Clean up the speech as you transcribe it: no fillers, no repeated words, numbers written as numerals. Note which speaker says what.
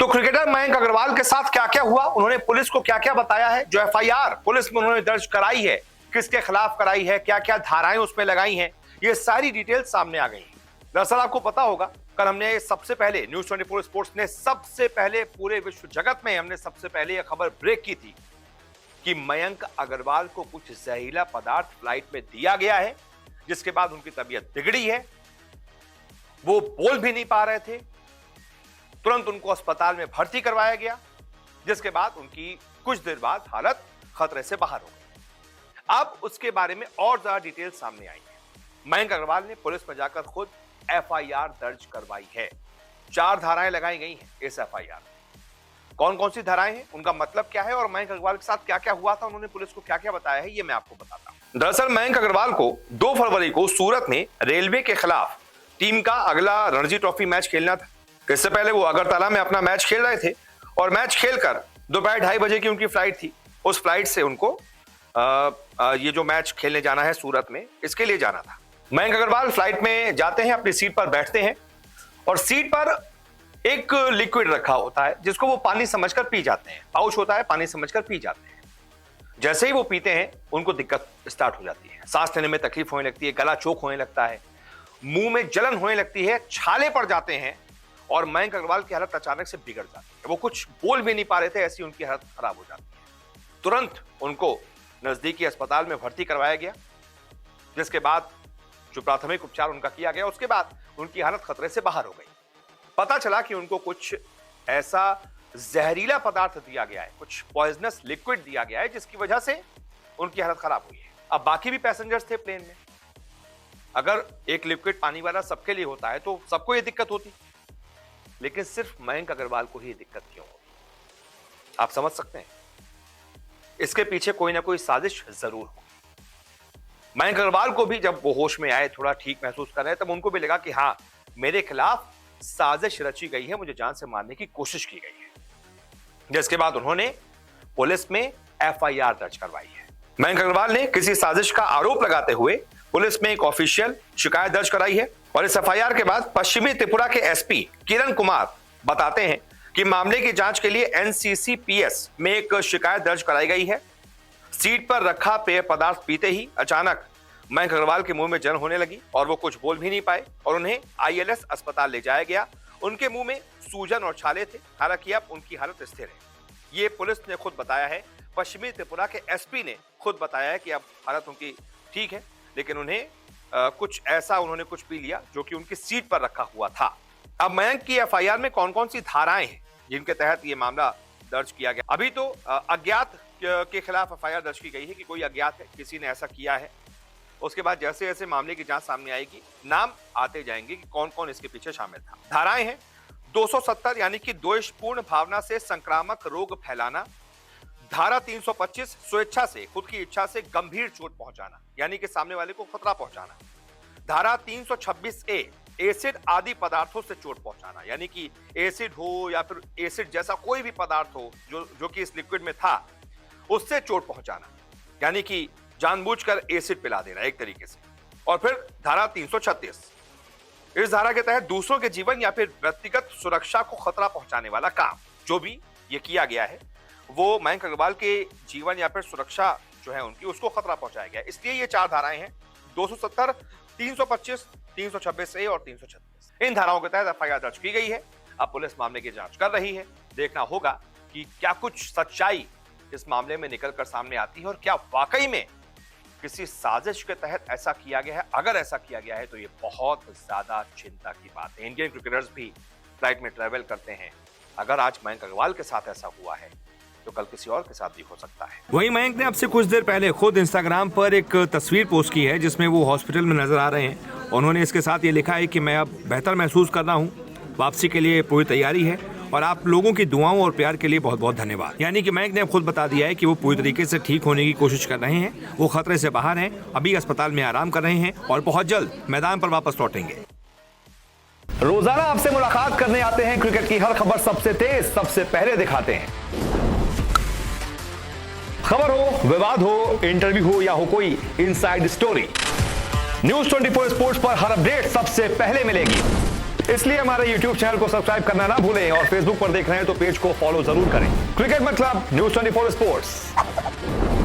Speaker 1: तो क्रिकेटर मयंक अग्रवाल के साथ क्या क्या हुआ, उन्होंने पुलिस को क्या क्या बताया है, जो एफआईआर पुलिस में उन्होंने दर्ज कराई है, किसके खिलाफ कराई है, क्या क्या धाराएं उसमें लगाई हैं, ये सारी डिटेल सामने आ गई हैं। दरअसल आपको पता होगा, कल हमने सबसे पहले न्यूज 24 स्पोर्ट्स ने सबसे पहले पूरे विश्व जगत में हमने सबसे पहले यह खबर ब्रेक की थी कि मयंक अग्रवाल को कुछ जहरीला पदार्थ फ्लाइट में दिया गया है, जिसके बाद उनकी तबीयत बिगड़ी है, वो बोल भी नहीं पा रहे थे। तुरंत उनको अस्पताल में भर्ती करवाया गया, जिसके बाद उनकी कुछ देर बाद हालत खतरे से बाहर हो गई। अब उसके बारे में और ज्यादा डिटेल सामने आई है। मयंक अग्रवाल ने पुलिस में जाकर खुद एफआईआर दर्ज करवाई है। 4 धाराएं लगाई गई हैं इस एफआईआर में। कौन कौन सी धाराएं हैं, उनका मतलब क्या है और मयंक अग्रवाल के साथ क्या क्या हुआ था, उन्होंने पुलिस को क्या क्या बताया है, ये मैं आपको बताता हूं। दरअसल मयंक अग्रवाल को 2 फरवरी को सूरत में रेलवे के खिलाफ टीम का अगला रणजी ट्रॉफी मैच खेलना था। इससे पहले वो अगरतला में अपना मैच खेल रहे थे और मैच खेलकर दोपहर 2:30 बजे की उनकी फ्लाइट थी। उस फ्लाइट से उनको ये जो मैच खेलने जाना है सूरत में, इसके लिए जाना था। मयंक अग्रवाल फ्लाइट में जाते हैं, अपनी सीट पर बैठते हैं और सीट पर एक लिक्विड रखा होता है जिसको वो पानी समझकर पी जाते हैं। पाउच होता है, पानी समझकर पी जाते हैं। जैसे ही वो पीते हैं उनको दिक्कत स्टार्ट हो जाती है, सांस लेने में तकलीफ होने लगती है, गला चोक होने लगता है, मुंह में जलन होने लगती है, छाले पड़ जाते हैं और मयंक अग्रवाल की हालत अचानक से बिगड़ जाती है। वो कुछ बोल भी नहीं पा रहे थे, ऐसी उनकी हालत खराब हो जाती है। तुरंत उनको नजदीकी अस्पताल में भर्ती करवाया गया, जिसके बाद जो प्राथमिक उपचार उनका किया गया, उसके बाद उनकी हालत खतरे से बाहर हो गई। पता चला कि उनको कुछ ऐसा जहरीला पदार्थ दिया गया है, कुछ पॉइजनस लिक्विड दिया गया है, जिसकी वजह से उनकी हालत खराब हुई है। अब बाकी भी पैसेंजर्स थे प्लेन में, अगर एक लिक्विड पानी वाला सबके लिए होता है तो सबको ये दिक्कत होती, लेकिन सिर्फ मयंक अग्रवाल को ही दिक्कत क्यों होगी, आप समझ सकते हैं। इसके पीछे कोई ना कोई साजिश जरूर हो। मयंक अग्रवाल को भी जब वो होश में आए, थोड़ा ठीक महसूस कर रहे, तब उनको भी लगा कि हाँ, मेरे खिलाफ साजिश रची गई है, मुझे जान से मारने की कोशिश की गई है। जिसके बाद उन्होंने पुलिस में एफआईआर दर्ज करवाई है। मयंक अग्रवाल ने किसी साजिश का आरोप लगाते हुए पुलिस में एक ऑफिशियल शिकायत दर्ज कराई है और इस एफआईआर के बाद पश्चिमी त्रिपुरा के एसपी किरण कुमार बताते हैं कि मामले की जांच के लिए एनसीसीपीएस में एक शिकायत दर्ज कराई गई है। सीट पर रखा पेय पदार्थ पीते ही अचानक मयंक अग्रवाल के मुंह में जलन होने लगी और वो कुछ बोल भी नहीं पाए और उन्हें आईएलएस अस्पताल ले जाया गया। उनके मुंह में सूजन और छाले थे, हालांकि अब उनकी हालत स्थिर है। ये पुलिस ने खुद बताया है। पश्चिमी त्रिपुरा के एसपी ने खुद बताया है कि अब हालत उनकी ठीक है, लेकिन उन्हें कुछ ऐसा उन्होंने कुछ पी लिया जो कि उनकी सीट पर रखा हुआ था। अब मयंक की एफआईआर में कौन कौन सी धाराएं हैं जिनके तहत ये मामला दर्ज किया गया? अभी तो अज्ञात के खिलाफ एफआईआर दर्ज की गई है कि कोई अज्ञात है, किसी ने ऐसा किया है। उसके बाद जैसे जैसे मामले की जांच सामने आएगी, नाम आते जाएंगे कि कौन कौन इसके पीछे शामिल था। धाराएं हैं 270 यानी कि द्वेषपूर्ण भावना से संक्रामक रोग फैलाना, धारा 325 स्वेच्छा से, खुद की इच्छा से गंभीर चोट पहुंचाना यानी कि सामने वाले को खतरा पहुंचाना, धारा 326 ए एसिड आदि पदार्थों से चोट पहुंचाना यानी कि एसिड हो या फिर एसिड जैसा कोई भी पदार्थ हो जो कि इस लिक्विड में था, उससे चोट पहुंचाना यानी कि जानबूझकर एसिड पिला देना एक तरीके से। और फिर धारा 336, इस धारा के तहत दूसरों के जीवन या फिर व्यक्तिगत सुरक्षा को खतरा पहुंचाने वाला काम, जो भी ये किया गया है वो मयंक अग्रवाल के जीवन या फिर सुरक्षा जो है उनकी, उसको खतरा पहुंचाया गया। इसलिए ये 4 धाराएं हैं, 270, 325, 326 ए और 336। इन धाराओं के तहत एफआईआर दर्ज की गई है। अब पुलिस मामले की जांच कर रही है। देखना होगा कि क्या कुछ सच्चाई इस मामले में निकलकर सामने आती है और क्या वाकई में किसी साजिश के तहत ऐसा किया गया है। अगर ऐसा किया गया है तो ये बहुत ज्यादा चिंता की बात है। इंडियन क्रिकेटर्स भी फ्लाइट में ट्रैवल करते हैं। अगर आज मयंक अग्रवाल के साथ ऐसा हुआ है तो कल किसी और के साथ भी हो सकता है।
Speaker 2: वहीं मयंक ने अब से कुछ देर पहले खुद इंस्टाग्राम पर एक तस्वीर पोस्ट की है जिसमें वो हॉस्पिटल में नजर आ रहे हैं। उन्होंने इसके साथ ये लिखा है कि मैं अब बेहतर महसूस कर रहा हूँ, वापसी के लिए पूरी तैयारी है और आप लोगों की दुआओं और प्यार के लिए बहुत बहुत धन्यवाद। यानी कि मयंक ने खुद बता दिया है कि वो पूरी तरीके से ठीक होने की कोशिश कर रहे हैं, वो खतरे से बाहर हैं, अभी अस्पताल में आराम कर रहे हैं और बहुत जल्द मैदान पर वापस लौटेंगे।
Speaker 1: रोजाना आपसे मुलाकात करने आते हैं, क्रिकेट की हर खबर सबसे तेज सबसे पहले दिखाते हैं। खबर हो, विवाद हो, इंटरव्यू हो या हो कोई इनसाइड स्टोरी, न्यूज 24 स्पोर्ट्स पर हर अपडेट सबसे पहले मिलेगी। इसलिए हमारे YouTube चैनल को सब्सक्राइब करना ना भूलें और Facebook पर देख रहे हैं तो पेज को फॉलो जरूर करें। क्रिकेट मतलब न्यूज़ 24 स्पोर्ट्स।